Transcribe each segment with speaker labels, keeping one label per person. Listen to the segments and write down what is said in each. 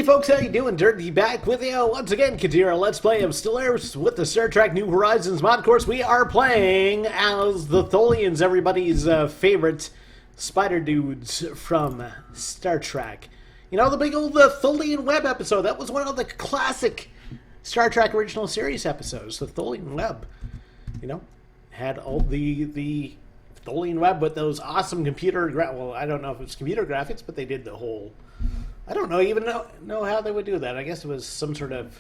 Speaker 1: folks, how you doing? Durinde back with you once again. Continue our Let's Play of Stellaris with the Star Trek New Horizons mod. Of course, we are playing as the Tholians, everybody's favorite spider dudes from Star Trek. You know, the big old Tholian web episode. That was one of the classic Star Trek original series episodes. The Tholian web. You know, had all the Tholian web with those awesome computer... Well, I don't know if it's computer graphics, but they did the whole... I don't know how they would do that. I guess it was some sort of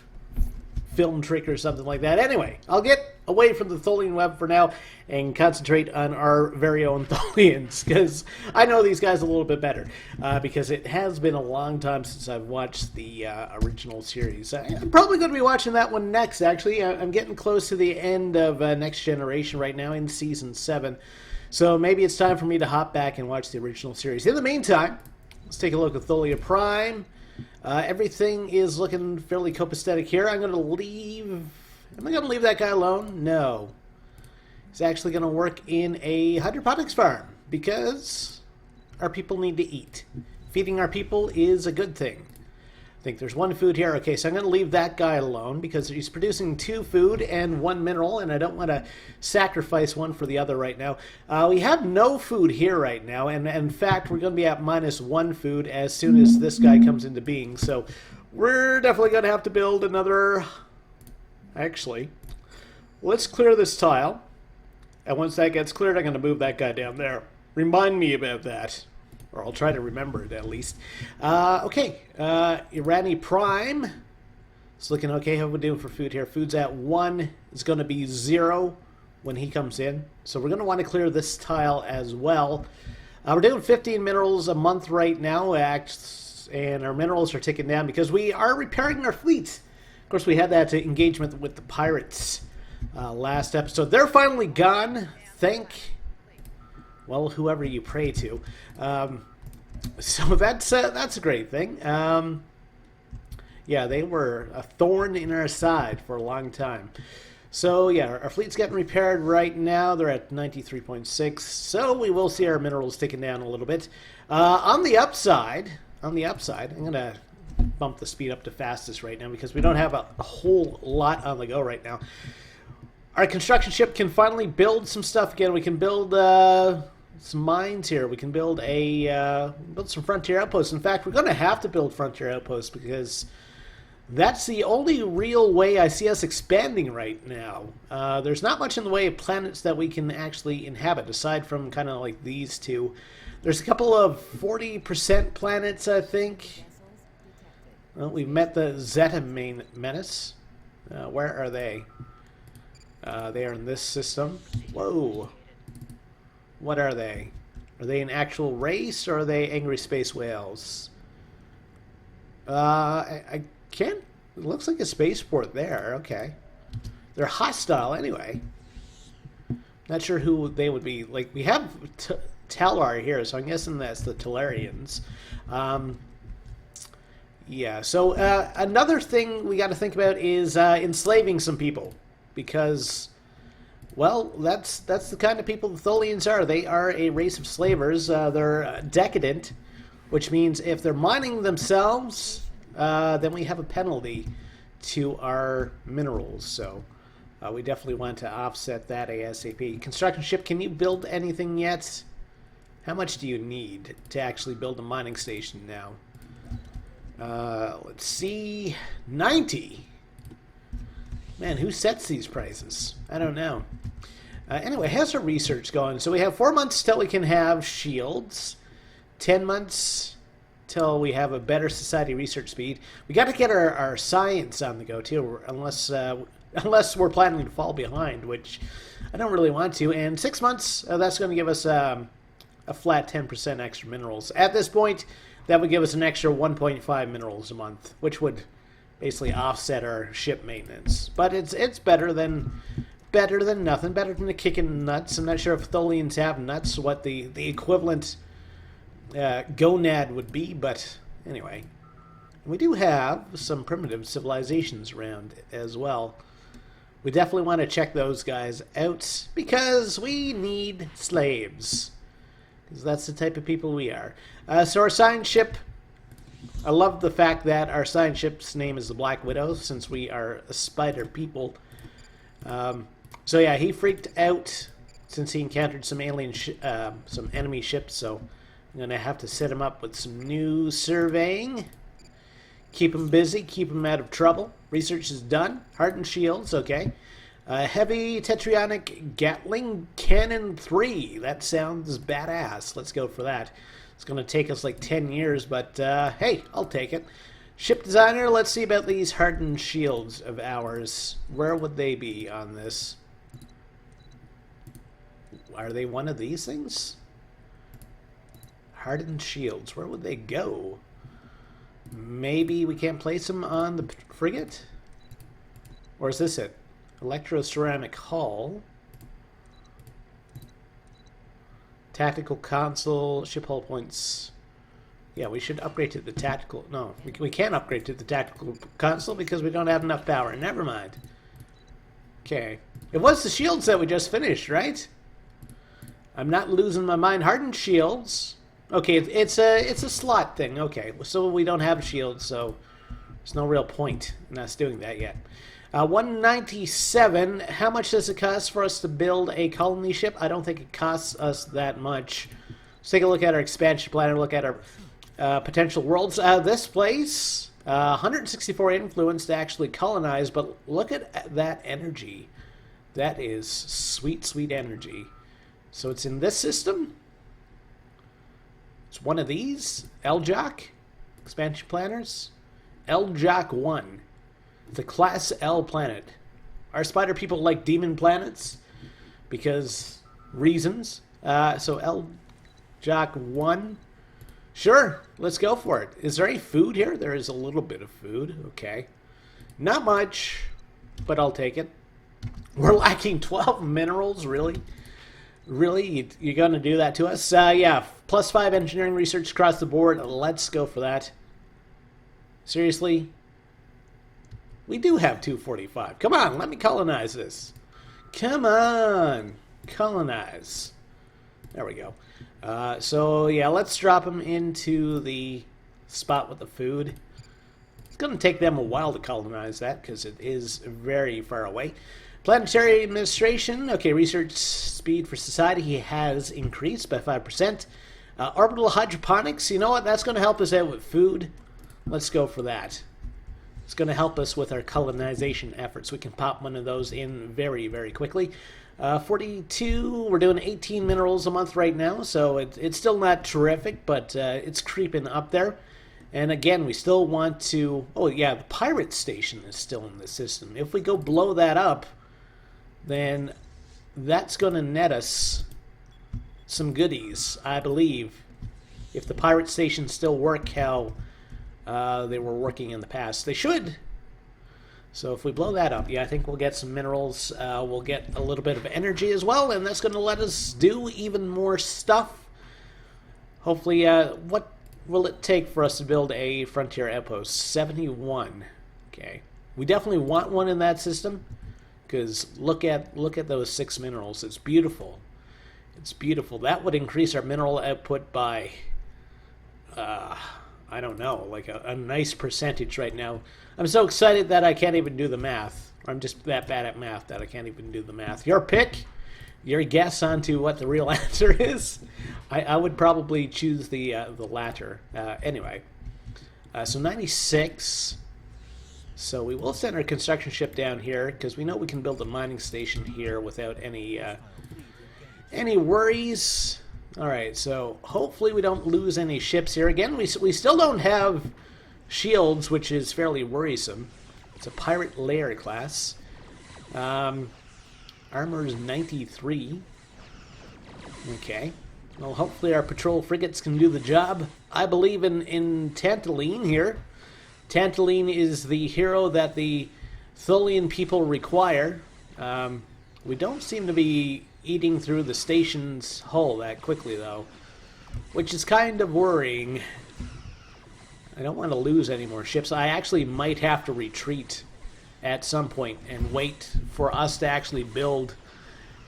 Speaker 1: film trick or something like that. Anyway, I'll get away from the Tholian web for now and concentrate on our very own Tholians, because I know these guys a little bit better, because it has been a long time since I've watched the original series. I'm probably going to be watching that one next, actually. I'm getting close to the end of Next Generation right now in Season 7, so maybe it's time for me to hop back and watch the original series. In the meantime, let's take a look at Tholia Prime. Everything is looking fairly copacetic here. I'm going to leave... Am I going to leave that guy alone? No. He's actually going to work in a hydroponics farm because our people need to eat. Feeding our people is a good thing. I think there's one food here. Okay, so I'm going to leave that guy alone because he's producing 2 food and 1 mineral, and I don't want to sacrifice one for the other right now. We have no food here right now, and in fact, we're going to be at -1 food as soon as this guy comes into being. So we're definitely going to have to build another... Actually, let's clear this tile, and once that gets cleared, I'm going to move that guy down there. Remind me about that. Or I'll try to remember it, at least. Okay, Irani Prime. It's looking okay. How are we doing for food here? Food's at 1. It's going to be 0 when he comes in. So we're going to want to clear this tile as well. We're doing 15 minerals a month right now, and our minerals are ticking down because we are repairing our fleet. Of course, we had that engagement with the pirates last episode. They're finally gone. Well, whoever you pray to. So that's a great thing. Yeah, they were a thorn in our side for a long time. So yeah, our fleet's getting repaired right now. They're at 93.6. So we will see our minerals ticking down a little bit. On the upside, I'm gonna bump the speed up to fastest right now because we don't have a whole lot on the go right now. Our construction ship can finally build some stuff again. We can build some mines here. We can build some frontier outposts. In fact, we're going to have to build frontier outposts because that's the only real way I see us expanding right now. There's not much in the way of planets that we can actually inhabit, aside from kind of like these two. There's a couple of 40% planets, I think. Well, we've met the Zeta main menace. Where are they? They are in this system. Whoa. What are they? Are they an actual race, or are they angry space whales? I can't... It looks like a spaceport there. Okay. They're hostile anyway. Not sure who they would be. Like, we have Talar here, so I'm guessing that's the Tellarians. Yeah, so another thing we got to think about is enslaving some people. Because, well, that's the kind of people the Tholians are. They are a race of slavers. They're decadent, which means if they're mining themselves, then we have a penalty to our minerals. So we definitely want to offset that ASAP. Construction ship, can you build anything yet? How much do you need to actually build a mining station now? Let's see, 90. Man, who sets these prices? I don't know. Anyway, how's our research going? So we have 4 months till we can have shields. 10 months till we have a better society research speed. We got to get our science on the go, too, unless we're planning to fall behind, which I don't really want to. And 6 months, that's going to give us a flat 10% extra minerals. At this point, that would give us an extra 1.5 minerals a month, which would basically offset our ship maintenance. But it's better than nothing. Better than a kick in the nuts. I'm not sure if Tholians have nuts, what the equivalent gonad would be, but anyway. We do have some primitive civilizations around as well. We definitely want to check those guys out because we need slaves. Because that's the type of people we are. So our science ship I love the fact that our science ship's name is the Black Widow, since we are a spider people. So yeah, he freaked out since he encountered some some enemy ships, so I'm going to have to set him up with some new surveying. Keep him busy, keep him out of trouble. Research is done. Hardened shields, okay. Heavy tetraionic Gatling Cannon 3. That sounds badass. Let's go for that. It's going to take us like 10 years, but hey, I'll take it. Ship designer, let's see about these hardened shields of ours. Where would they be on this? Are they one of these things? Hardened shields, where would they go? Maybe we can't place them on the frigate? Or is this it? Electroceramic hull. Tactical console, ship hull points. Yeah, we should upgrade to the tactical. No, we can't upgrade to the tactical console because we don't have enough power. Never mind. Okay. It was the shields that we just finished, right? I'm not losing my mind. Hardened shields. Okay, it's a slot thing. Okay, so we don't have shields, so there's no real point in us doing that yet. 197. How much does it cost for us to build a colony ship? I don't think it costs us that much. Let's take a look at our expansion plan and look at our potential worlds. This place, 164 influence to actually colonize, but look at that energy. That is sweet, sweet energy. So it's in this system. It's one of these. LJOC, expansion planners. LJOC 1. The Class L planet. Our spider people like demon planets because reasons. So LJOC 1. Sure, let's go for it. Is there any food here? There is a little bit of food. Okay. Not much, but I'll take it. We're lacking 12 minerals, really? Really? You're going to do that to us? Yeah, +5 engineering research across the board. Let's go for that. Seriously? We do have 245. Come on, let me colonize this. Come on. Colonize. There we go. So, yeah, let's drop them into the spot with the food. It's going to take them a while to colonize that because it is very far away. Planetary administration. Okay, research speed for society has increased by 5%. Orbital hydroponics. You know what? That's going to help us out with food. Let's go for that. It's going to help us with our colonization efforts. We can pop one of those in very, very quickly. 42, we're doing 18 minerals a month right now, so it's still not terrific, but it's creeping up there. And again, we still want to... Oh, yeah, the pirate station is still in the system. If we go blow that up, then that's going to net us some goodies, I believe. If the pirate stations still work how... they were working in the past. They should. So if we blow that up, yeah, I think we'll get some minerals. We'll get a little bit of energy as well, and that's going to let us do even more stuff. Hopefully, what will it take for us to build a frontier outpost? 71. Okay. We definitely want one in that system, because look at those 6 minerals. It's beautiful. It's beautiful. That would increase our mineral output by... I don't know, like a nice percentage right now. I'm so excited that I can't even do the math. I'm just that bad at math that I can't even do the math. Your pick, your guess onto what the real answer is. I would probably choose the latter. Anyway, so 96. So we will send our construction ship down here because we know we can build a mining station here without any worries. All right, so hopefully we don't lose any ships here. Again, we still don't have shields, which is fairly worrisome. It's a pirate layer class. Armor is 93. Okay. Well, hopefully our patrol frigates can do the job. I believe in Tantaline here. Tantaline is the hero that the Tholian people require. We don't seem to be eating through the station's hull that quickly, though, which is kind of worrying. I don't want to lose any more ships. I actually might have to retreat at some point and wait for us to actually build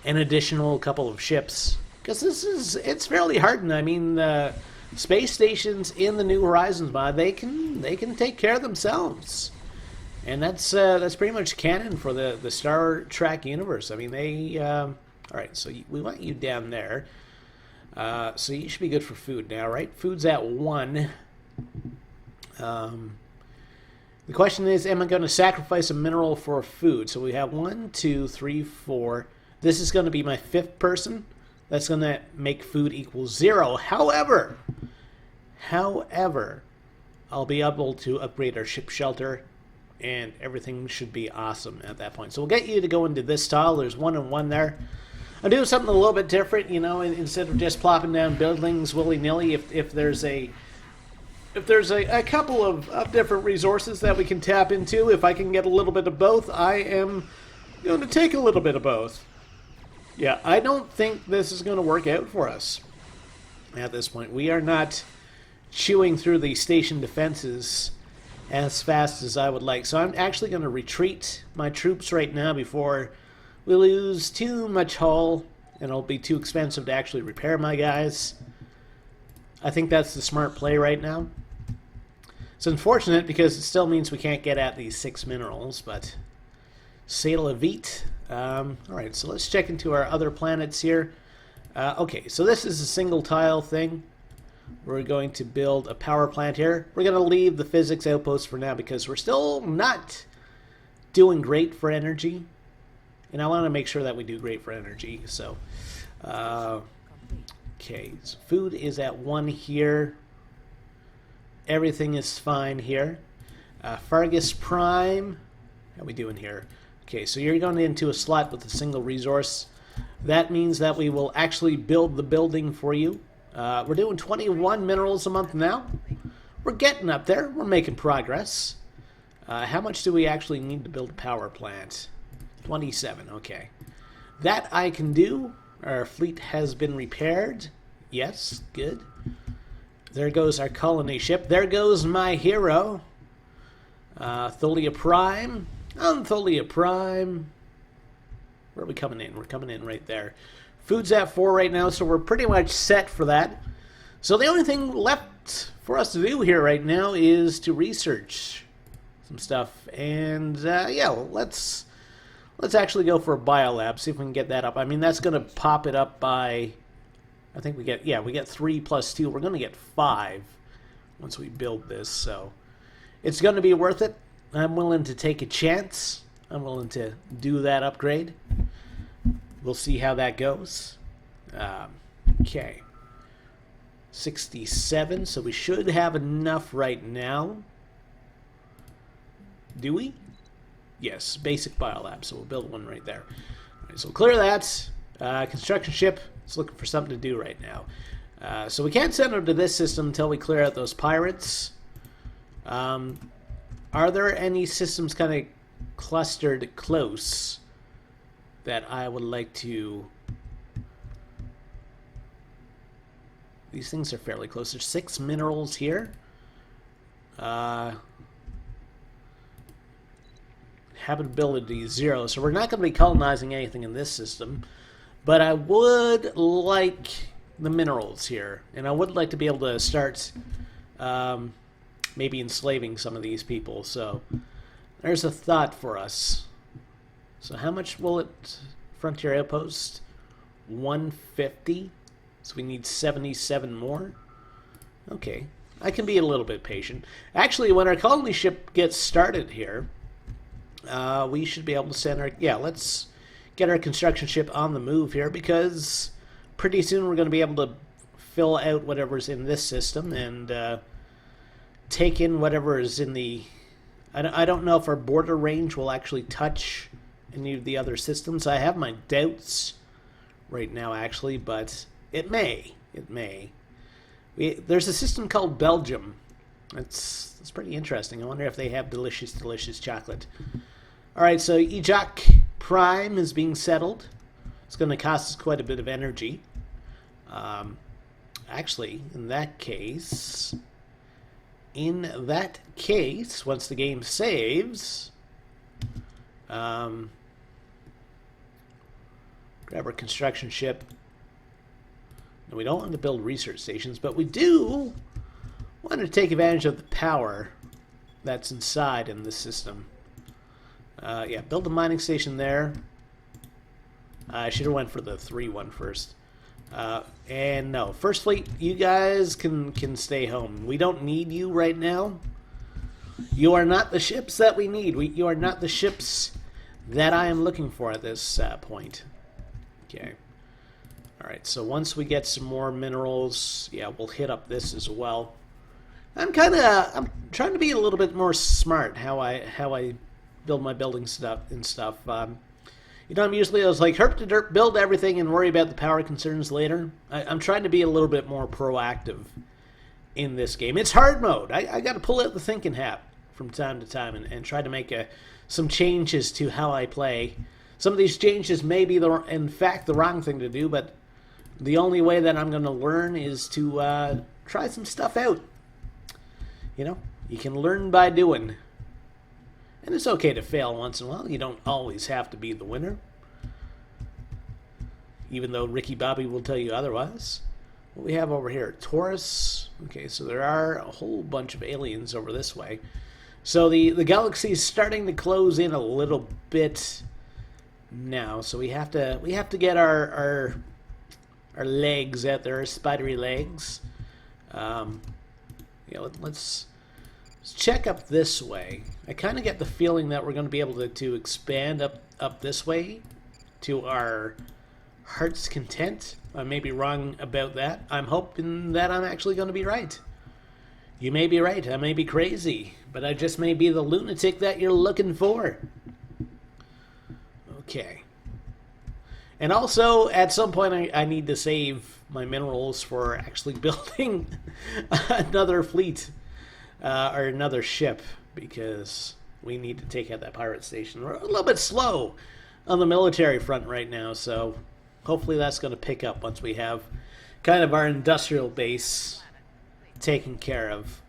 Speaker 1: an additional couple of ships, because it's fairly hardened. I mean, space stations in the New Horizons mod, they can take care of themselves. And that's pretty much canon for the Star Trek universe. I mean, they... all right, so we want you down there. So you should be good for food now, right? Food's at 1. The question is, am I going to sacrifice a mineral for food? So we have 1, 2, 3, 4. This is going to be my 5th person. That's going to make food equal 0. However, I'll be able to upgrade our ship shelter, and everything should be awesome at that point. So we'll get you to go into this tile. There's 1 and 1 there. I'll do something a little bit different, you know, instead of just plopping down buildings willy-nilly. If there's a couple of different resources that we can tap into, if I can get a little bit of both, I am going to take a little bit of both. Yeah, I don't think this is going to work out for us at this point. We are not chewing through the station defenses as fast as I would like. So I'm actually going to retreat my troops right now before we lose too much hull, and it'll be too expensive to actually repair my guys. I think that's the smart play right now. It's unfortunate because it still means we can't get at these 6 minerals, but c'est la vie. Alright, so let's check into our other planets here. Okay, so this is a single tile thing. We're going to build a power plant here. We're going to leave the physics outpost for now because we're still not doing great for energy. And I want to make sure that we do great for energy. So, okay, so food is at 1 here. Everything is fine here. Fargus Prime, how are we doing here? Okay, so you're going into a slot with a single resource. That means that we will actually build the building for you. We're doing 21 minerals a month now. We're getting up there. We're making progress. How much do we actually need to build a power plant? 27, okay. That I can do. Our fleet has been repaired. Yes, good. There goes our colony ship. There goes my hero. Tholia Prime. On Tholia Prime. Where are we coming in? We're coming in right there. Food's at 4 right now, so we're pretty much set for that. So the only thing left for us to do here right now is to research some stuff. And yeah, let's actually go for a biolab, see if we can get that up. I mean, that's going to pop it up by, I think we get 3 plus 2. We're going to get 5 once we build this, so it's going to be worth it. I'm willing to take a chance. I'm willing to do that upgrade. We'll see how that goes. Okay. 67, so we should have enough right now. Do we? Yes, basic biolab, so we'll build one right there. All right, so clear that. Construction ship is looking for something to do right now. So we can't send them to this system until we clear out those pirates. Are there any systems kind of clustered close that I would like to... These things are fairly close. There's 6 minerals here. Habitability 0, so we're not going to be colonizing anything in this system, but I would like the minerals here, and I would like to be able to start maybe enslaving some of these people. So there's a thought for us. So how much will it, Frontier Outpost? 150, so we need 77 more. Okay, I can be a little bit patient. Actually, when our colony ship gets started here, we should be able to send our... Yeah, let's get our construction ship on the move here, because pretty soon we're going to be able to fill out whatever's in this system and take in whatever is in the... I don't know if our border range will actually touch any of the other systems. I have my doubts right now, actually, but it may. It may. There's a system called Belgium. It's pretty interesting. I wonder if they have delicious, delicious chocolate. Alright, so Ejak Prime is being settled. It's going to cost us quite a bit of energy. Actually, in that case, once the game saves, grab our construction ship. We don't want to build research stations, but we do want to take advantage of the power that's inside in this system. Yeah, build a mining station there. I should have went for the 3-1 first. And no, First Fleet, you guys can stay home. We don't need you right now. You are not the ships that we need. You are not the ships that I am looking for at this point. Okay. Alright, so once we get some more minerals, yeah, we'll hit up this as well. I'm trying to be a little bit more smart how I build my building stuff and stuff. You know, I'm usually I was like herp to derp, build everything and worry about the power concerns later. I'm trying to be a little bit more proactive in this game. It's hard mode. I got to pull out the thinking hat from time to time and try to make some changes to how I play. Some of these changes may be in fact the wrong thing to do, but the only way that I'm going to learn is to try some stuff out. You know, you can learn by doing. And it's okay to fail once in a while. You don't always have to be the winner. Even though Ricky Bobby will tell you otherwise. What we have over here, Taurus. Okay, so there are a whole bunch of aliens over this way. So the galaxy is starting to close in a little bit now. So we have to get our legs out there, our spidery legs. You know, let's check up this way. I kind of get the feeling that we're going to be able to expand up this way to our heart's content. I may be wrong about that. I'm hoping that I'm actually going to be right. You may be right. I may be crazy, but I just may be the lunatic that you're looking for. Okay. And also, at some point, I need to save my minerals for actually building another fleet or another ship, because we need to take out that pirate station. We're a little bit slow on the military front right now, so hopefully that's going to pick up once we have kind of our industrial base taken care of.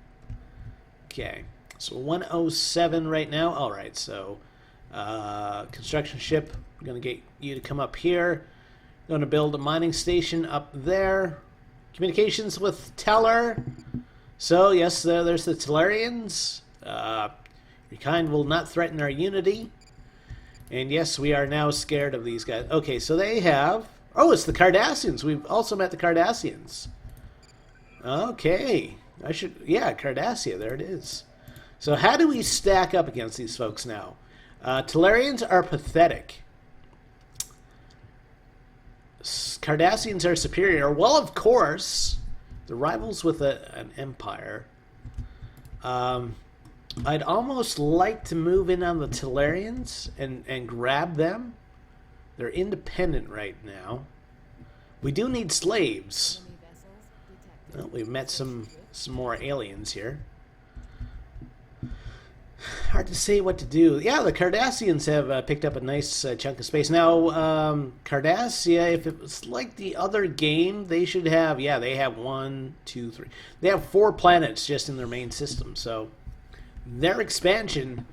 Speaker 1: Okay, so 107 right now. All right, so construction ship, I'm going to get you to come up here. I'm going to build a mining station up there. Communications with Teller. So, yes, there's the Tellarians. Your kind will not threaten our unity. And yes, we are now scared of these guys. Okay, so they have... Oh, it's the Cardassians. We've also met the Cardassians. Okay. Yeah, Cardassia, there it is. So how do we stack up against these folks now? Tellarians are pathetic. Cardassians are superior. Well, of course, the rivals with an empire. I'd almost like to move in on the Tellarians and grab them. They're independent right now. We do need slaves. Well, we've met some more aliens here. Hard to say what to do. Yeah, the Cardassians have picked up a nice chunk of space. Now, Cardassia, if it was like the other game, they should have... Yeah, they have 1, 2, 3. They have 4 planets just in their main system, so their expansion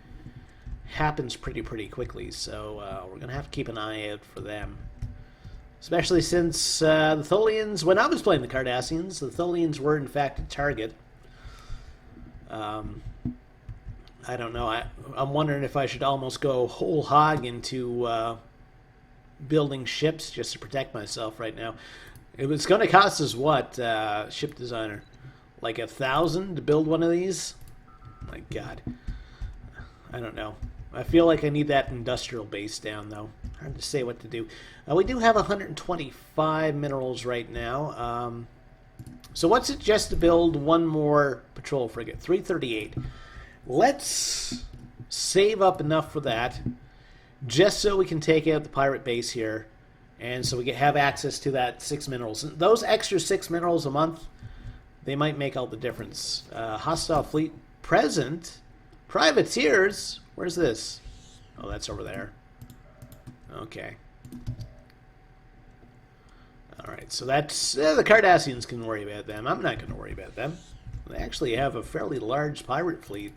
Speaker 1: happens pretty quickly. So we're going to have to keep an eye out for them. Especially since the Tholians... When I was playing the Cardassians, the Tholians were in fact a target. I don't know. I'm wondering if I should almost go whole hog into building ships just to protect myself right now. It was going to cost us what, ship designer? Like 1,000 to build one of these? My God. I don't know. I feel like I need that industrial base down, though. Hard to say what to do. We do have 125 minerals right now. So what's it just to build one more patrol frigate? 338. Let's save up enough for that, just so we can take out the pirate base here, and so we can have access to that 6 minerals. And those extra 6 minerals a month, they might make all the difference. Hostile fleet present. Privateers. Where's this? Oh, that's over there. Okay. All right, so that's... the Cardassians can worry about them. I'm not going to worry about them. They actually have a fairly large pirate fleet.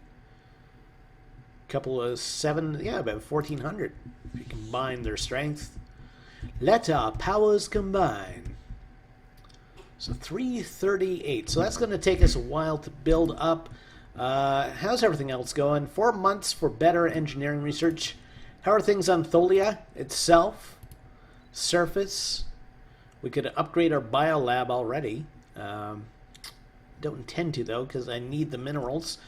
Speaker 1: Couple of 7, yeah, about 1,400. If you combine their strength. Let our powers combine. So 338. So that's going to take us a while to build up. How's everything else going? 4 months for better engineering research. How are things on Tholia itself? Surface. We could upgrade our biolab already. Don't intend to, though, because I need the minerals.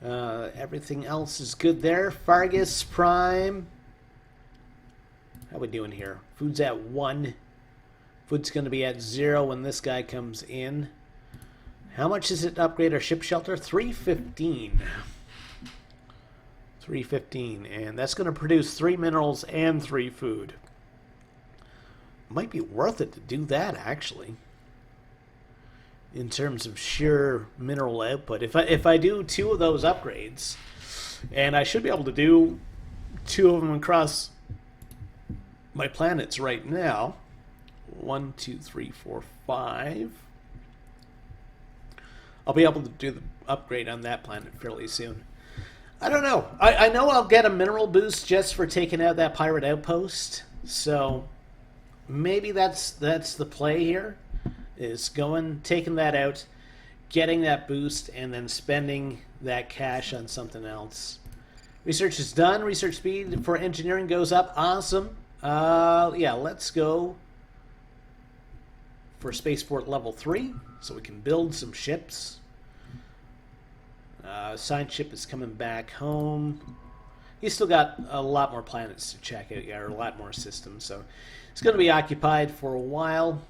Speaker 1: Everything else is good there. Fargus Prime. How we doing here? Food's at 1. Food's going to be at 0 when this guy comes in. How much is it to upgrade our ship shelter? 315. 315. And that's going to produce 3 minerals and 3 food. Might be worth it to do that, actually. In terms of sheer mineral output. If I do 2 of those upgrades, and I should be able to do 2 of them across my planets right now. 1, 2, 3, 4, 5. I'll be able to do the upgrade on that planet fairly soon. I don't know. I know I'll get a mineral boost just for taking out that pirate outpost. So maybe that's the play here. Is taking that out, getting that boost, and then spending that cash on something else. Research is done. Research speed for engineering goes up. Awesome. Yeah, let's go for spaceport level 3 so we can build some ships. Science ship is coming back home. He's still got a lot more planets to check out, or a lot more systems, so it's going to be occupied for a while.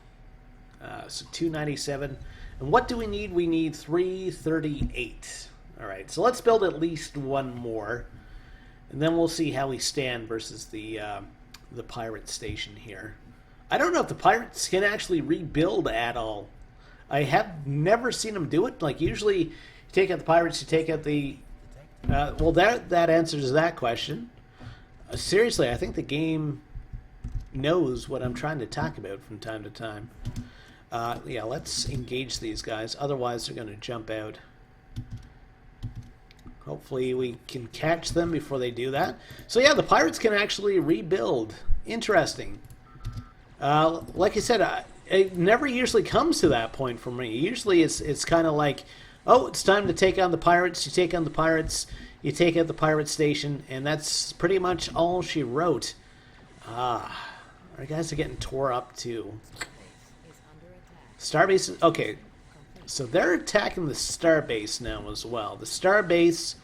Speaker 1: So 297. And what do we need? We need 338. All right, so let's build at least 1 more, and then we'll see how we stand versus the pirate station here. I don't know if the pirates can actually rebuild at all. I have never seen them do it. Like, usually you take out the pirates, you take out the... well, that answers that question. Seriously, I think the game knows what I'm trying to talk about from time to time. Yeah, let's engage these guys. Otherwise, they're going to jump out. Hopefully we can catch them before they do that. So yeah, the pirates can actually rebuild. Interesting. Like I said, it never usually comes to that point for me. Usually it's kind of like, oh, it's time to take on the pirates. You take on the pirates. You take out the pirate station. And that's pretty much all she wrote. Our guys are getting tore up too. Starbase, okay, so they're attacking the starbase now as well. The starbase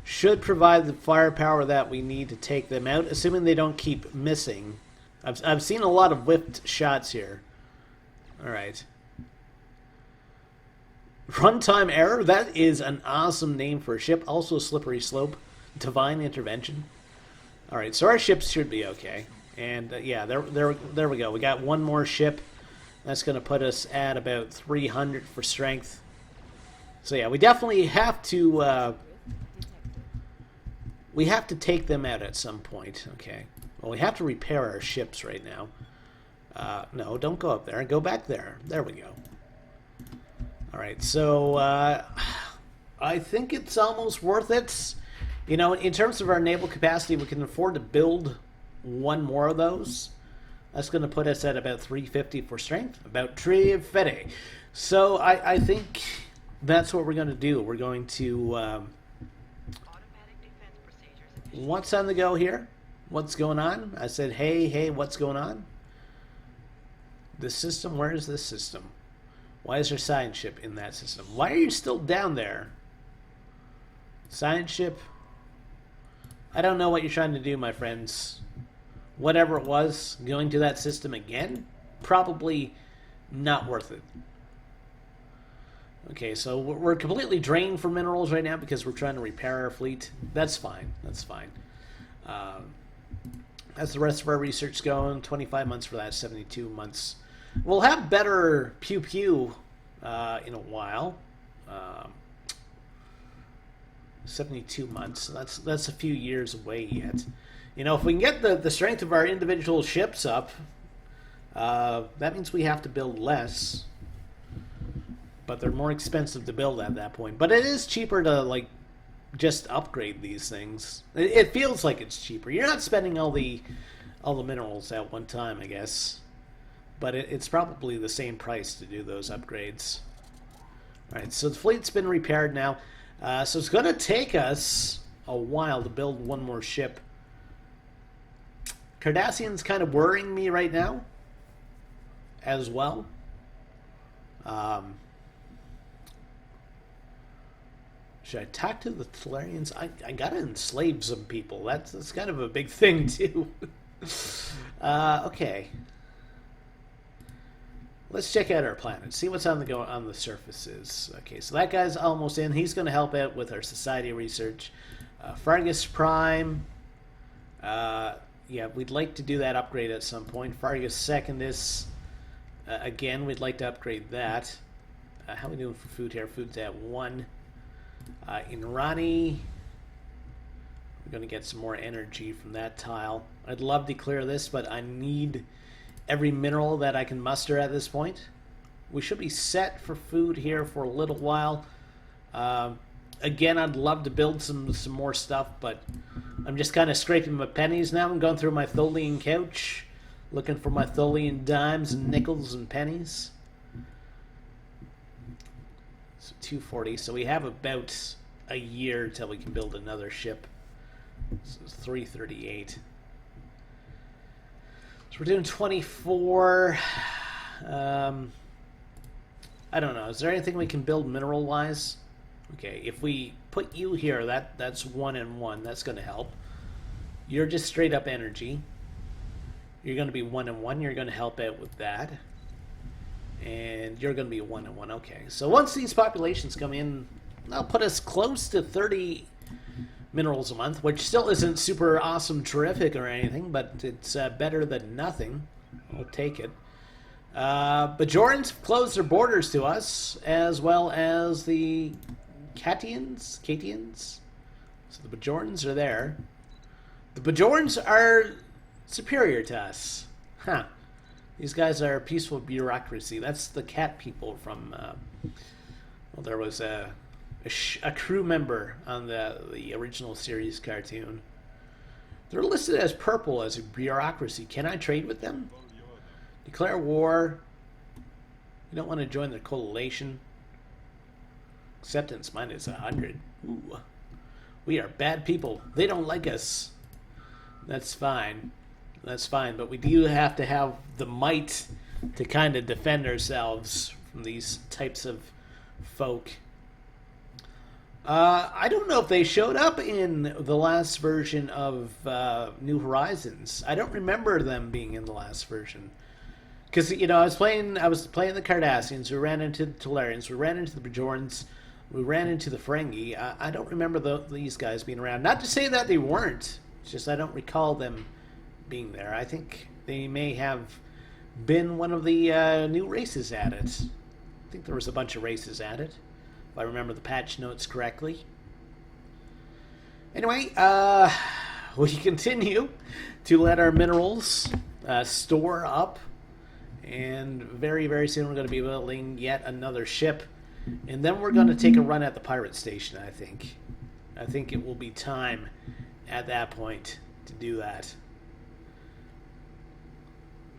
Speaker 1: should provide the firepower that we need to take them out, assuming they don't keep missing. I've seen a lot of whipped shots here. All right. Runtime error, that is an awesome name for a ship. Also slippery slope, divine intervention. All right, so our ships should be okay. And yeah, there we go. We got 1 more ship. That's going to put us at about 300 for strength. So yeah, we definitely have to take them out at some point. Okay. Well, we have to repair our ships right now. No, don't go up there. Go back there. There we go. All right. So I think it's almost worth it. You know, in terms of our naval capacity, we can afford to build 1 more of those. That's going to put us at about 350 for strength, about 350. So I think that's what we're going to do. We're going to... what's on the go here? What's going on? I said, hey, what's going on? The system, where is this system? Why is there science ship in that system? Why are you still down there? Science ship? I don't know what you're trying to do, my friends. Whatever it was, going to that system again, probably not worth it. Okay, so we're completely drained for minerals right now because we're trying to repair our fleet. That's fine. That's fine. As the rest of our research going, 25 months for that, 72 months. We'll have better pew-pew in a while. 72 months. That's a few years away yet. You know, if we can get the strength of our individual ships up, that means we have to build less. But they're more expensive to build at that point. But it is cheaper to, like, just upgrade these things. It feels like it's cheaper. You're not spending all the minerals at one time, I guess. but it's probably the same price to do those upgrades. All right, so the fleet's been repaired now. So it's going to take us a while to build one more ship. Cardassian's kind of worrying me right now as well. Should I talk to the Stellarians? I gotta enslave some people. That's kind of a big thing too. Okay. Let's check out our planet. See what's on the surfaces. Okay, so that guy's almost in. He's going to help out with our society research. Fargus Prime. Yeah, we'd like to do that upgrade at some point. Fargus Secundus. Again, we'd like to upgrade that. How are we doing for food here? Food's at 1. Inrani. We're going to get some more energy from that tile. I'd love to clear this, but I need every mineral that I can muster at this point. We should be set for food here for a little while. Again, I'd love to build some more stuff, but I'm just kind of scraping my pennies now. I'm going through my Tholian couch, looking for my Tholian dimes and nickels and pennies. So 240. So we have about a year till we can build another ship. So it's 338. So we're doing 24. I don't know. Is there anything we can build mineral-wise? Okay, if we put you here, that's 1 and 1. That's going to help. You're just straight up energy. You're going to be 1 and 1. You're going to help out with that. And you're going to be 1 and 1. Okay, so once these populations come in, they'll put us close to 30 minerals a month, which still isn't super awesome, terrific, or anything, but it's better than nothing. I'll take it. Bajorans closed their borders to us, as well as the Catians. So the Bajorans are there. The Bajorans are superior to us. Huh. These guys are peaceful bureaucracy. That's the cat people from... well, there was a crew member on the original series cartoon. They're listed as purple as a bureaucracy. Can I trade with them? Declare war. You don't want to join their coalition. Acceptance minus 100. Ooh. We are bad people. They don't like us. That's fine. That's fine. But we do have to have the might to kind of defend ourselves from these types of folk. I don't know if they showed up in the last version of New Horizons. I don't remember them being in the last version. Because, you know, I was playing the Cardassians, we ran into the Tellarians, we ran into the Bajorans, we ran into the Ferengi. I don't remember these guys being around. Not to say that they weren't, it's just I don't recall them being there. I think they may have been one of the new races at it. I think there was a bunch of races at it, if I remember the patch notes correctly. Anyway, we continue to let our minerals store up. And very, very soon we're going to be building yet another ship. And then we're going to take a run at the pirate station, I think. I think it will be time at that point to do that.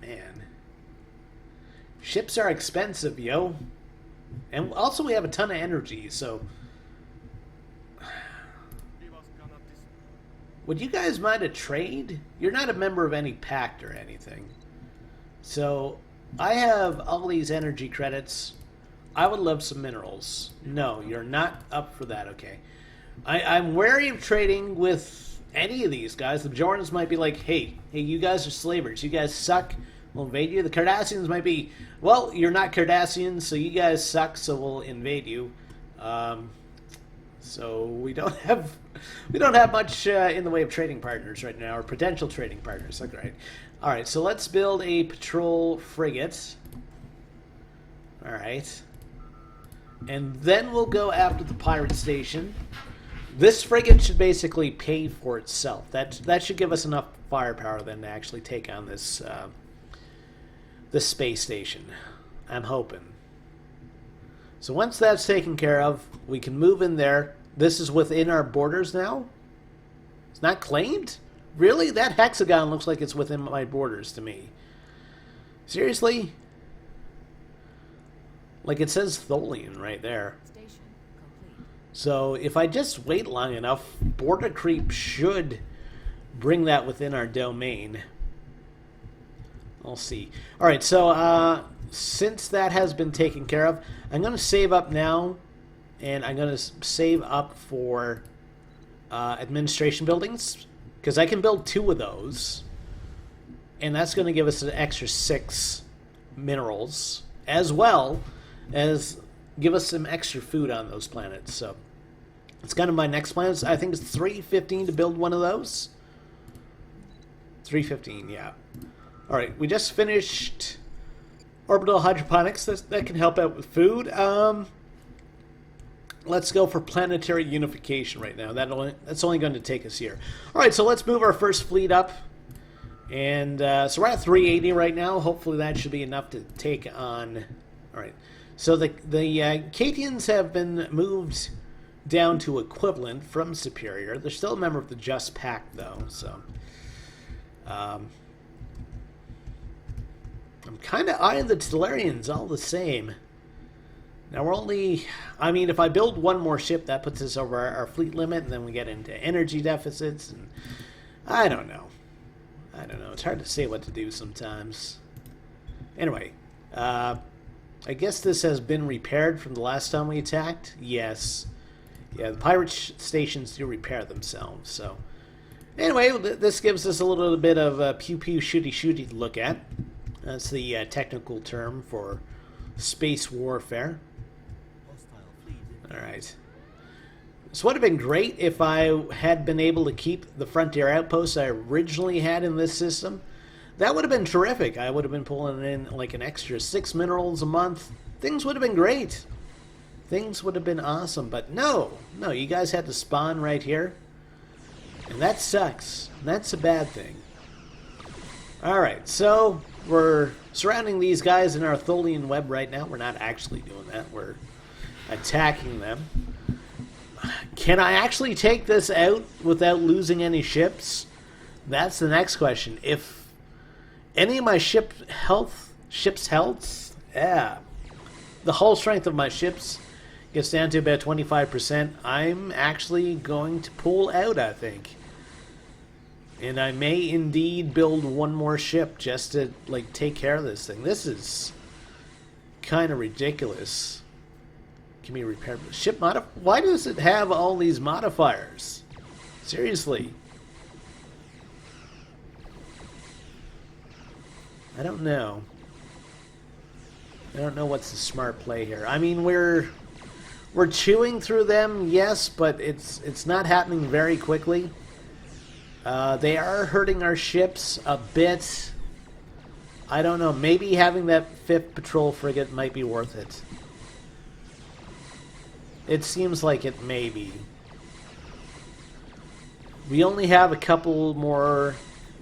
Speaker 1: Man. Ships are expensive, yo. And also we have a ton of energy, so... Would you guys mind a trade? You're not a member of any pact or anything. So... I have all these energy credits. I would love some minerals. No, you're not up for that. Okay. I'm wary of trading with any of these guys. The Bajorans might be like, hey, you guys are slavers. You guys suck. We'll invade you. The Cardassians might be, well, you're not Cardassians, so you guys suck, so we'll invade you. So we don't have much in the way of trading partners right now, or potential trading partners. That's right. All right, so let's build a patrol frigate. All right. And then we'll go after the pirate station. This frigate should basically pay for itself. That should give us enough firepower then to actually take on this space station. I'm hoping. So once that's taken care of, we can move in there. This is within our borders now. It's not claimed? Really? That hexagon looks like it's within my borders to me. Seriously? Like it says Tholian right there. So if I just wait long enough, border creep should bring that within our domain. I'll see. Alright, so since that has been taken care of, I'm going to save up now, and I'm going to save up for administration buildings, because I can build 2 of those, and that's going to give us an extra 6 minerals, as well as give us some extra food on those planets. So it's kind of my next plan. I think it's 315 to build one of those. 315, yeah. All right, we just finished orbital hydroponics. That can help out with food. Let's go for planetary unification right now. That's only going to take us here. All right, so let's move our first fleet up. And so we're at 380 right now. Hopefully that should be enough to take on... All right. So the Catians have been moved down to equivalent from superior. They're still a member of the Just Pact, though. So I'm kind of eyeing the Stellarians all the same. Now we're only... I mean, if I build one more ship, that puts us over our fleet limit, and then we get into energy deficits. And I don't know. It's hard to say what to do sometimes. Anyway, I guess this has been repaired from the last time we attacked. Yes. Yeah, the pirate stations do repair themselves. So, anyway, this gives us a little bit of pew-pew, shooty-shooty to look at. That's the technical term for space warfare. Alright. This would have been great if I had been able to keep the frontier outposts I originally had in this system. That would have been terrific. I would have been pulling in like an extra 6 minerals a month. Things would have been great. Things would have been awesome. But no, you guys had to spawn right here. And that sucks. That's a bad thing. Alright, so we're surrounding these guys in our Tholian web right now. We're not actually doing that. We're attacking them. Can I actually take this out without losing any ships? That's the next question. If any of my ship's health, yeah, the hull strength of my ships gets down to about 25%, I'm actually going to pull out, I think. And I may indeed build one more ship just to, like, take care of this thing. This is kind of ridiculous. Can be repaired. Ship why does it have all these modifiers? Seriously. I don't know. I don't know what's the smart play here. I mean, we're chewing through them, yes, but it's not happening very quickly. They are hurting our ships a bit. I don't know. Maybe having that 5th patrol frigate might be worth it. It seems like it may be. We only have a couple more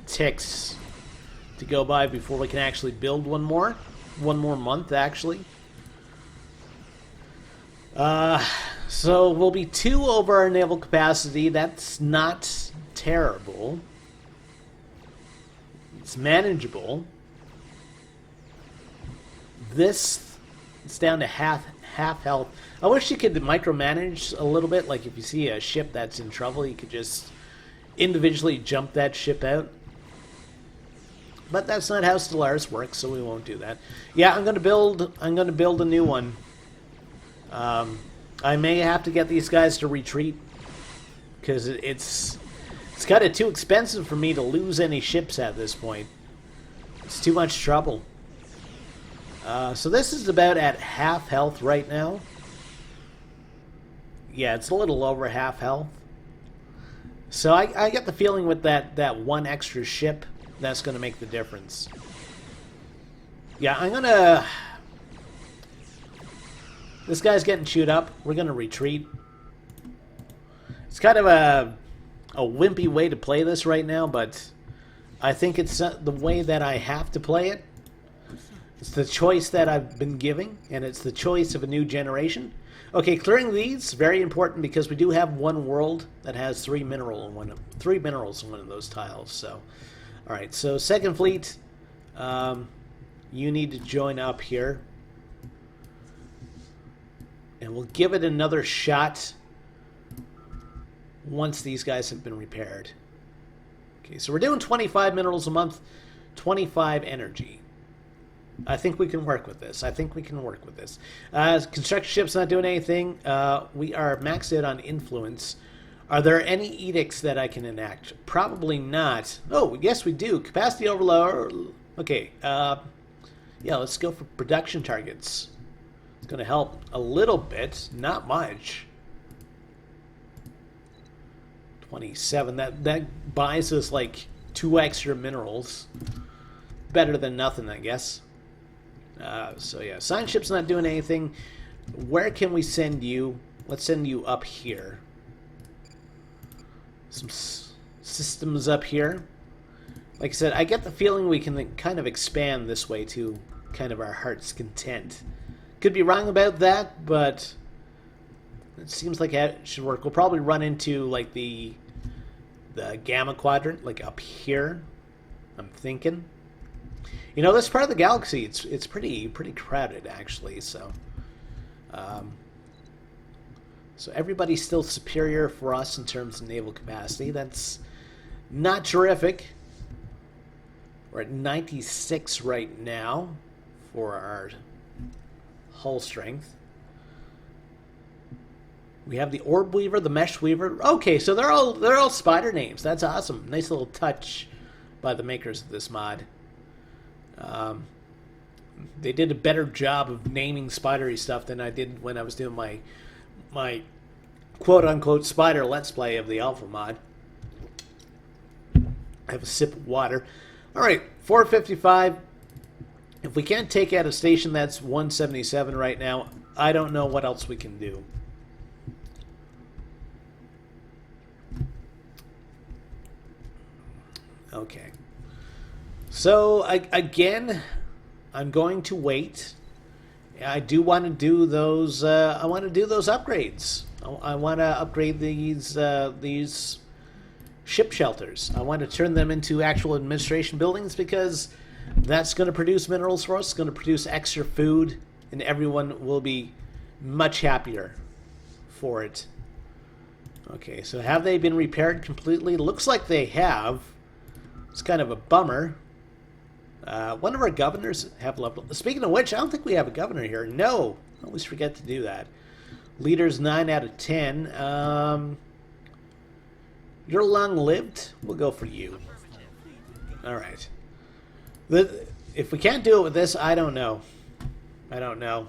Speaker 1: ticks to go by before we can actually build one more month, actually. So we'll be 2 over our naval capacity. That's not terrible. It's manageable. This, it's down to half health. I wish you could micromanage a little bit. Like if you see a ship that's in trouble, you could just individually jump that ship out. But that's not how Stellaris works, so we won't do that. Yeah, I'm gonna build a new one. I may have to get these guys to retreat because it's kind of too expensive for me to lose any ships at this point. It's too much trouble. So this is about at half health right now. Yeah, it's a little over half health. So I get the feeling with that one extra ship, that's going to make the difference. Yeah, I'm going to... This guy's getting chewed up. We're going to retreat. It's kind of a wimpy way to play this right now, but I think it's the way that I have to play it. It's the choice that I've been giving, and it's the choice of a new generation. Okay, clearing these, very important, because we do have one world that has 3 minerals in one of those tiles. So, all right, so second fleet, You need to join up here. And we'll give it another shot once these guys have been repaired. Okay, so we're doing 25 minerals a month, 25 energy. I think we can work with this. Construction ship's not doing anything. We are maxed out on influence. Are there any edicts that I can enact? Probably not. Oh, yes, we do. Capacity overload. Okay. Yeah, let's go for production targets. It's going to help a little bit. Not much. 27. That buys us like 2 extra minerals. Better than nothing, I guess. So yeah, science ship's not doing anything. Where can we send you? Let's send you up here. Some systems up here. Like I said, I get the feeling we can kind of expand this way to kind of our heart's content. Could be wrong about that, but it seems like it should work. We'll probably run into like the gamma quadrant, like up here. I'm thinking. You know, this part of the galaxy, it's pretty crowded actually. So, so everybody's still superior for us in terms of naval capacity. That's not terrific. We're at 96 right now for our hull strength. We have the Orb Weaver, the Mesh Weaver. Okay, so they're all spider names. That's awesome. Nice little touch by the makers of this mod. They did a better job of naming spidery stuff than I did when I was doing my quote-unquote spider let's play of the alpha mod. I have a sip of water. Alright, 455. If we can't take out a station that's 177 right now, I don't know what else we can do. Okay. So, again, I'm going to wait. I do want to do those. I want to do those upgrades. I want to upgrade these ship shelters. I want to turn them into actual administration buildings because that's going to produce minerals for us. It's going to produce extra food, and everyone will be much happier for it. Okay, so have they been repaired completely? Looks like they have. It's kind of a bummer. One of our governors have leveled. Speaking of which, I don't think we have a governor here. No, I always forget to do that. Leaders 9 out of 10. You're long-lived. We'll go for you. All right. If we can't do it with this, I don't know. I don't know.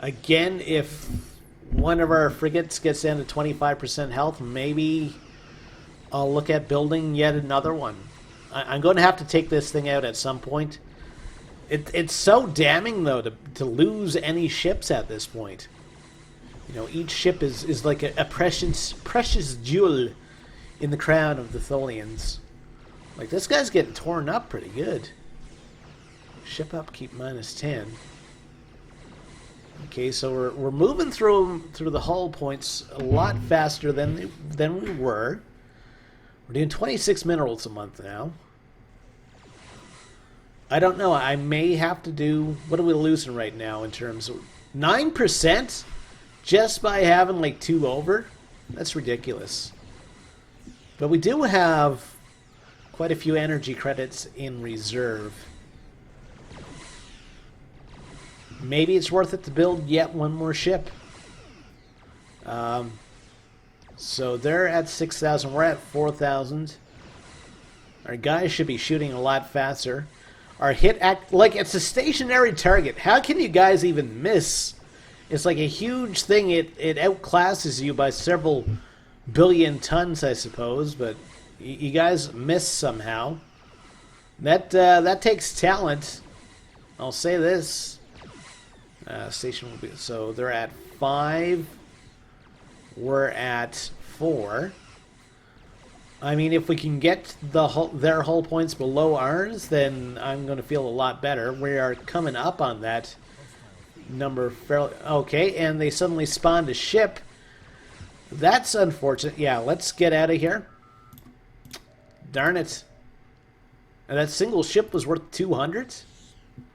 Speaker 1: Again, if one of our frigates gets down to 25% health, maybe I'll look at building yet another one. I'm going to have to take this thing out at some point. It's so damning, though, to lose any ships at this point. You know, each ship is like a precious jewel in the crown of the Tholians. Like, this guy's getting torn up pretty good. Ship upkeep -10. Okay, so we're moving through the hull points a lot faster than we were. We're doing 26 minerals a month now. I don't know. I may have to do... What are we losing right now in terms of... 9%? Just by having like 2 over? That's ridiculous. But we do have quite a few energy credits in reserve. Maybe it's worth it to build yet one more ship. So they're at 6,000. We're at 4,000. Our guys should be shooting a lot faster. Our hit act... Like, it's a stationary target. How can you guys even miss? It's like a huge thing. It outclasses you by several billion tons, I suppose. But you guys miss somehow. That takes talent. I'll say this. Station will be... So they're at 5. We're at 4. I mean, if we can get their hull points below ours, then I'm going to feel a lot better. We are coming up on that number fairly... Okay, and they suddenly spawned a ship. That's unfortunate. Yeah, let's get out of here. Darn it. And that single ship was worth 200?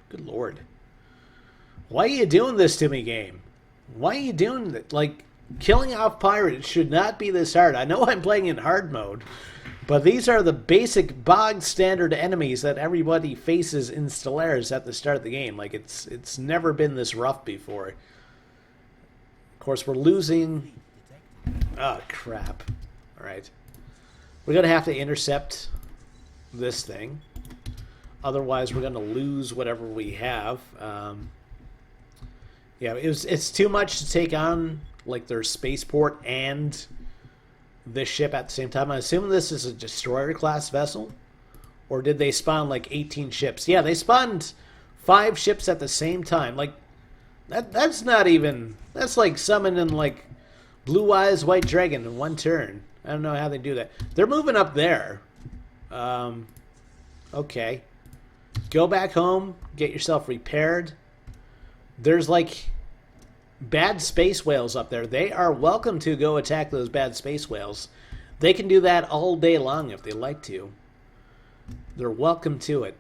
Speaker 1: Good lord. Why are you doing this to me, game? Why are you doing that? Like, killing off pirates should not be this hard. I know I'm playing in hard mode, but these are the basic bog standard enemies that everybody faces in Stellaris at the start of the game. Like, it's never been this rough before. Of course, we're losing... Oh, crap. Alright. We're going to have to intercept this thing. Otherwise, we're going to lose whatever we have. Yeah, it's too much to take on, like, their spaceport and this ship at the same time. I assume this is a destroyer-class vessel? Or did they spawn, like, 18 ships? Yeah, they spawned 5 ships at the same time. Like, that's not even... That's like summoning, like, Blue Eyes White Dragon in one turn. I don't know how they do that. They're moving up there. Okay. Go back home. Get yourself repaired. There's, like, bad space whales up there. They are welcome to go attack those bad space whales. They can do that all day long if they like to. They're welcome to it.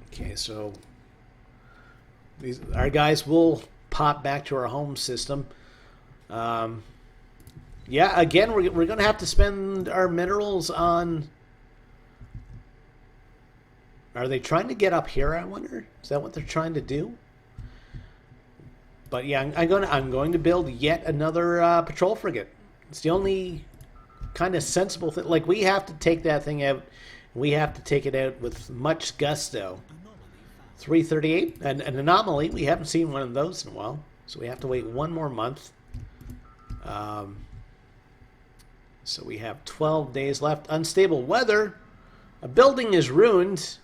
Speaker 1: Okay, so our guys will pop back to our home system. Yeah, again, we're going to have to spend our minerals on... Are they trying to get up here, I wonder? Is that what they're trying to do? But yeah, I'm going to build yet another patrol frigate. It's the only kind of sensible thing. Like, we have to take that thing out. We have to take it out with much gusto. 338, an anomaly. We haven't seen one of those in a while. So we have to wait one more month. So we have 12 days left. Unstable weather. A building is ruined.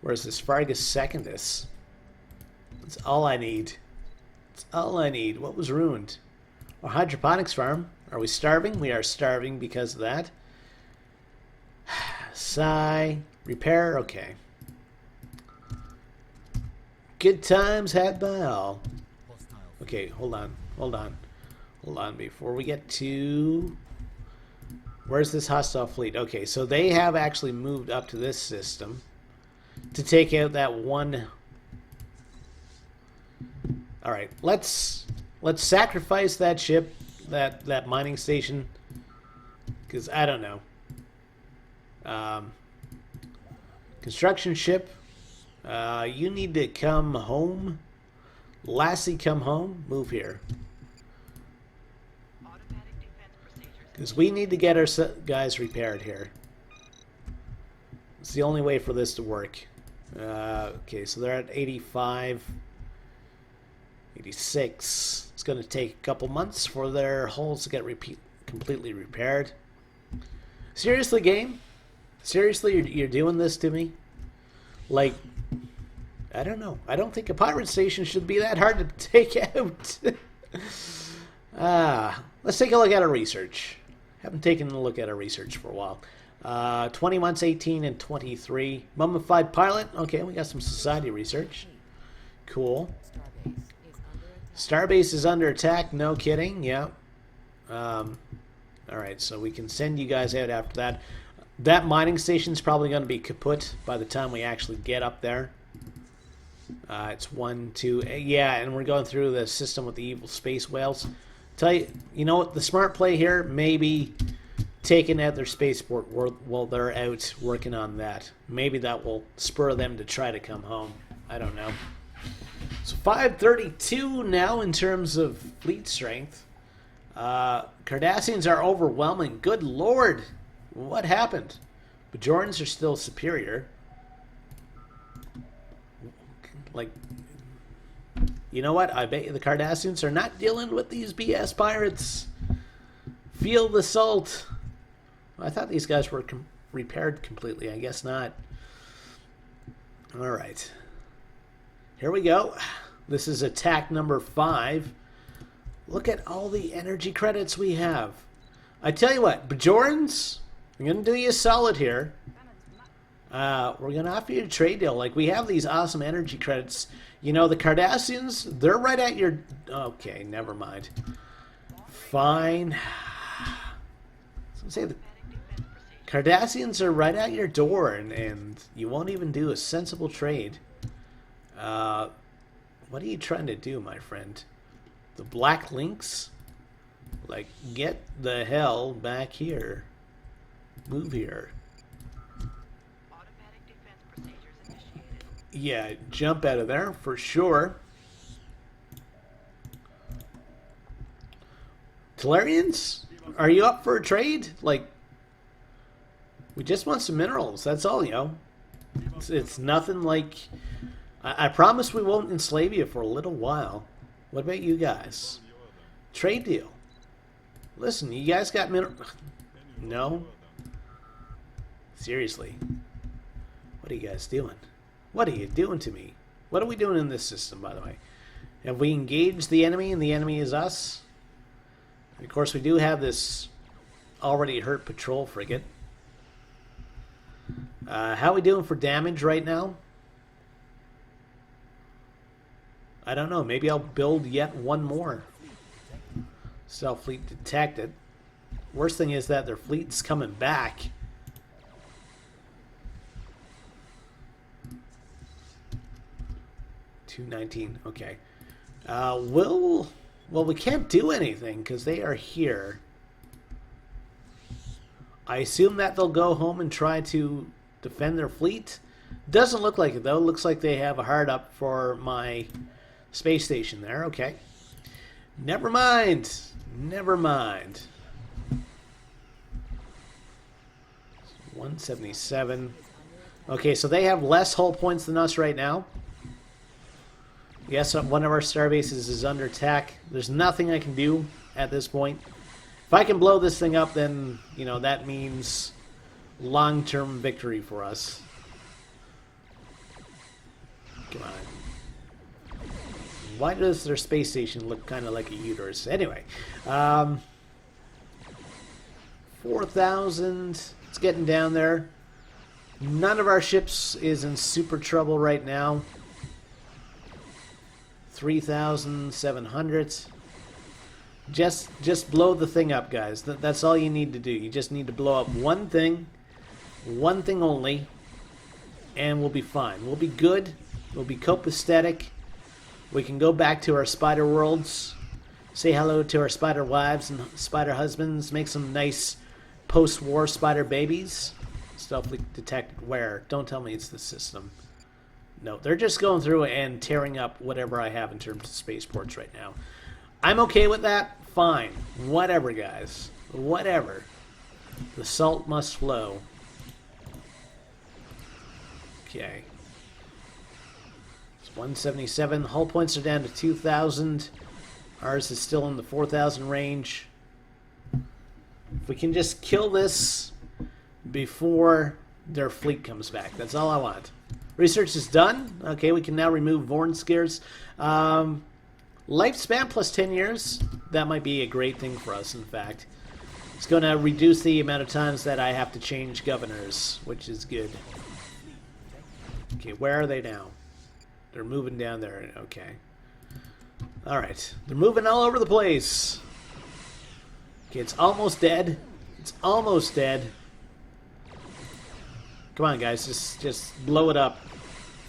Speaker 1: Where's this Fargus Secundus? That's all I need. That's all I need. What was ruined? Our hydroponics farm. Are we starving? We are starving because of that. Sigh. Repair. Okay. Good times had by all. Okay, hold on. Hold on. Hold on. Before we get to... Where's this hostile fleet? Okay, so they have actually moved up to this system to take out that one. All right, let's sacrifice that ship, that mining station, because I don't know. Construction ship, you need to come home. Lassie, come home. Move here. Because we need to get our guys repaired here. It's the only way for this to work. Okay, so they're at 85, 86. It's going to take a couple months for their hulls to get completely repaired. Seriously, game? Seriously, you're doing this to me? Like, I don't know. I don't think a pirate station should be that hard to take out. Let's take a look at our research. Haven't taken a look at our research for a while. 20 months, 18, and 23. Mummified pilot. Okay, we got some society research. Cool. Starbase is under attack. No kidding. Yeah. Alright, so we can send you guys out after that. That mining station's probably going to be kaput by the time we actually get up there. It's 1, 2... Yeah, and we're going through the system with the evil space whales. Tell you, you know what, the smart play here, maybe taking out their spaceport while they're out working on that. Maybe that will spur them to try to come home. I don't know. So 532 now in terms of fleet strength. Cardassians are overwhelming. Good lord! What happened? Bajorans are still superior. Like... You know what? I bet you the Cardassians are not dealing with these BS pirates. Feel the salt. I thought these guys were repaired completely. I guess not. Alright. Here we go. This is attack number 5. Look at all the energy credits we have. I tell you what, Bajorans, I'm going to do you a solid here. We're going to offer you a trade deal. Like, we have these awesome energy credits. You know, the Cardassians, they're right at your... Okay, never mind. Fine. So say Cardassians are right at your door, and you won't even do a sensible trade. What are you trying to do, my friend? The Black Links? Like, get the hell back here. Move here.
Speaker 2: Automatic defense procedures initiated.
Speaker 1: Yeah, jump out of there for sure. Tellarians? Are you up for a trade? Like, we just want some minerals. That's all, you know. It's nothing like... I promise we won't enslave you for a little while. What about you guys? Trade deal. Listen, you guys got mineral... No? Seriously. What are you guys doing? What are you doing to me? What are we doing in this system, by the way? Have we engaged the enemy and the enemy is us? Of course, we do have this already hurt patrol frigate. How are we doing for damage right now? I don't know. Maybe I'll build yet one more. Stealth fleet detected. Worst thing is that their fleet's coming back. $219. Okay. Well, we can't do anything because they are here. I assume that they'll go home and try to defend their fleet. Doesn't look like it, though. Looks like they have a hard up for my space station there. Okay. Never mind. Never mind. 177. Okay, so they have less hull points than us right now. Yes, one of our star bases is under attack. There's nothing I can do at this point. If I can blow this thing up, then, you know, that means long-term victory for us. Come on. Why does their space station look kind of like a uterus? Anyway, 4,000. It's getting down there. None of our ships is in super trouble right now. 3,700. Just blow the thing up, guys. That's all you need to do. You just need to blow up one thing only, and we'll be fine. We'll be good. We'll be copacetic. We can go back to our spider worlds, say hello to our spider wives and spider husbands, make some nice post-war spider babies. Stealthily detected where? Don't tell me it's the system. No, they're just going through and tearing up whatever I have in terms of spaceports right now. I'm okay with that. Fine. Whatever, guys. Whatever. The salt must flow. Okay. It's 177. Hull points are down to 2,000. Ours is still in the 4,000 range. If we can just kill this before their fleet comes back. That's all I want. Research is done. Okay, we can now remove Vorn Scares. Lifespan plus 10 years. That might be a great thing for us, in fact. It's going to reduce the amount of times that I have to change governors, which is good. Okay, where are they now? They're moving down there. Okay. Alright. They're moving all over the place. Okay, it's almost dead. It's almost dead. Come on, guys. Just blow it up.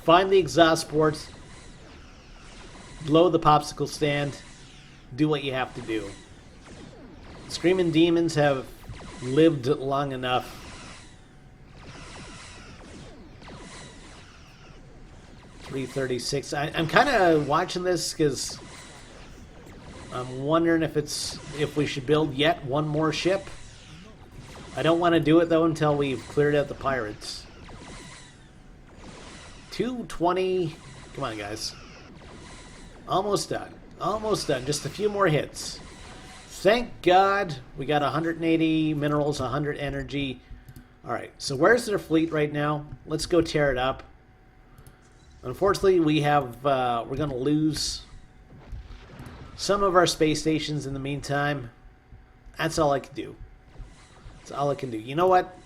Speaker 1: Find the exhaust port. Blow the popsicle stand. Do what you have to do. Screaming demons have lived long enough. $336. I'm kind of watching this because I'm wondering if we should build yet one more ship. I don't want to do it though until we've cleared out the pirates. 220. Come on, guys. Almost done. Almost done. Just a few more hits. Thank God we got 180 minerals, 100 energy. Alright, so where's their fleet right now? Let's go tear it up. Unfortunately, we're going to lose some of our space stations in the meantime. That's all I can do. That's all I can do. You know what?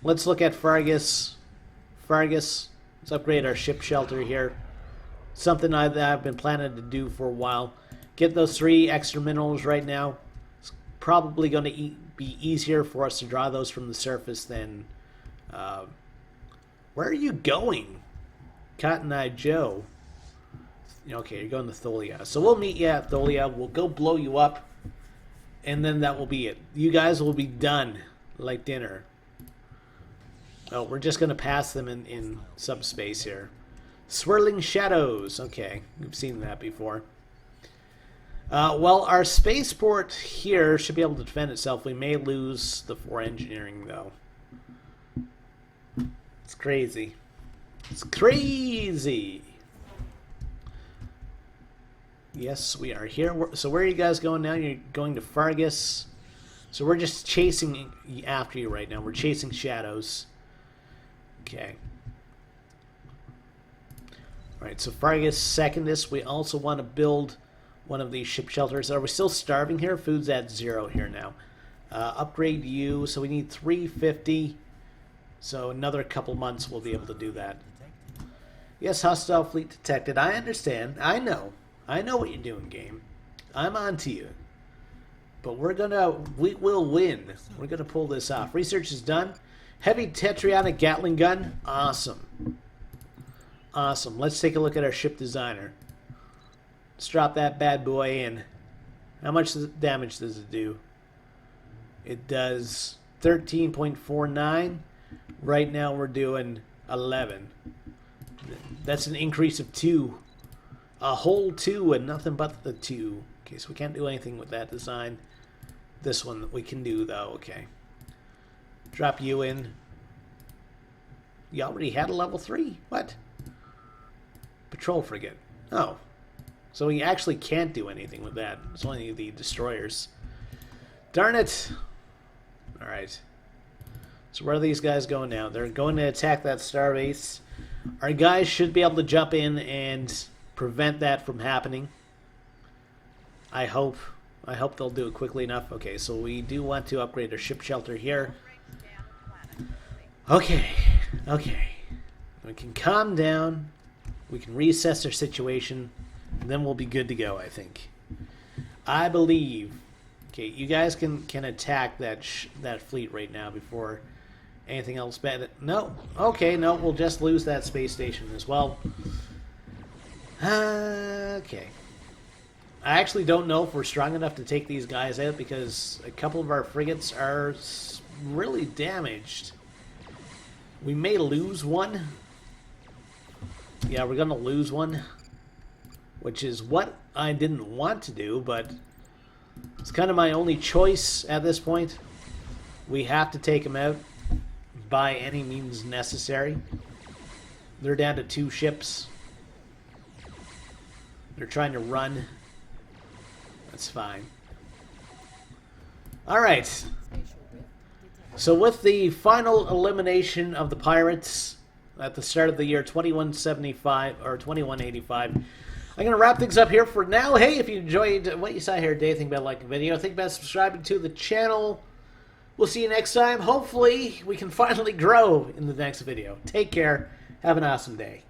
Speaker 1: Let's look at Fargus. Fargus, let's upgrade our ship shelter here. Something that I've been planning to do for a while. Get those 3 extra minerals right now. probably going to be easier for us to draw those from the surface than... where are you going? Cotton Eye Joe. Okay, you're going to Tholia. So we'll meet you at Tholia. We'll go blow you up. And then that will be it. You guys will be done like dinner. Oh, we're just going to pass them in subspace here. Swirling Shadows. Okay, we've seen that before. Well, our spaceport here should be able to defend itself. We may lose the 4 engineering, though. It's crazy. It's crazy! Yes, we are here. So where are you guys going now? You're going to Fargus. So we're just chasing after you right now. We're chasing shadows. Okay. Alright, so Fargus Secondus. We also want to build one of these ship shelters. Are we still starving here? Food's at 0 here now. Upgrade you. So we need 350. So another couple months we'll be able to do that. Yes, hostile fleet detected. I understand. I know. I know what you're doing, game. I'm on to you. But we will win. We're gonna pull this off. Research is done. Heavy tetrionic Gatling gun. Awesome. Awesome. Let's take a look at our ship designer. Let's drop that bad boy in. How much damage does it do? It does 13.49. Right now we're doing 11. That's an increase of 2. A whole 2 and nothing but the 2. Okay, so we can't do anything with that design. This one we can do, though. Okay. Drop you in. You already had a level 3? What? Patrol frigate. Oh. So we actually can't do anything with that. It's only the destroyers. Darn it. Alright. So where are these guys going now? They're going to attack that starbase. Our guys should be able to jump in and prevent that from happening. I hope they'll do it quickly enough. Okay, so we do want to upgrade our ship shelter here. Okay. We can calm down. We can reassess our situation. And then we'll be good to go, I think. I believe. Okay, you guys can attack that fleet right now before anything else bad. No. Okay, no, we'll just lose that space station as well. Okay. I actually don't know if we're strong enough to take these guys out because a couple of our frigates are really damaged. We may lose one. Yeah, we're going to lose one. Which is what I didn't want to do, but it's kind of my only choice at this point. We have to take them out by any means necessary. They're down to 2 ships. They're trying to run. That's fine. Alright. So with the final elimination of the pirates at the start of the year 2175 or 2185, I'm going to wrap things up here for now. Hey, if you enjoyed what you saw here today, think about liking the video. Think about subscribing to the channel. We'll see you next time. Hopefully, we can finally grow in the next video. Take care. Have an awesome day.